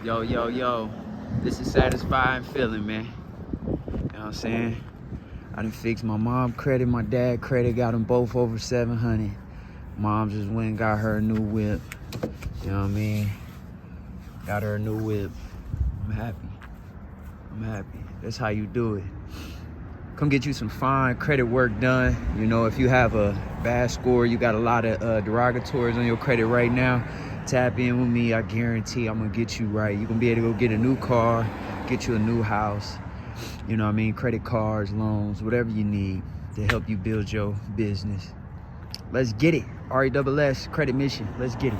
Yo, yo, yo. This is satisfying feeling, man. You know what I'm saying? I done fixed my mom credit, my dad credit, got them both over 700. Mom just went and got her a new whip. You know what I mean? Got her a new whip. I'm happy. I'm happy. That's how you do it. Come get you some fine credit work done. You know, if you have a bad score, you got a lot of derogatories on your credit right now, tap in with me. I guarantee I'm gonna get you right. You're gonna be able to go get a new car, get you a new house. You know what I mean? Credit cards, loans, whatever you need to help you build your business. Let's get it. RESS Credit Mission. Let's get it.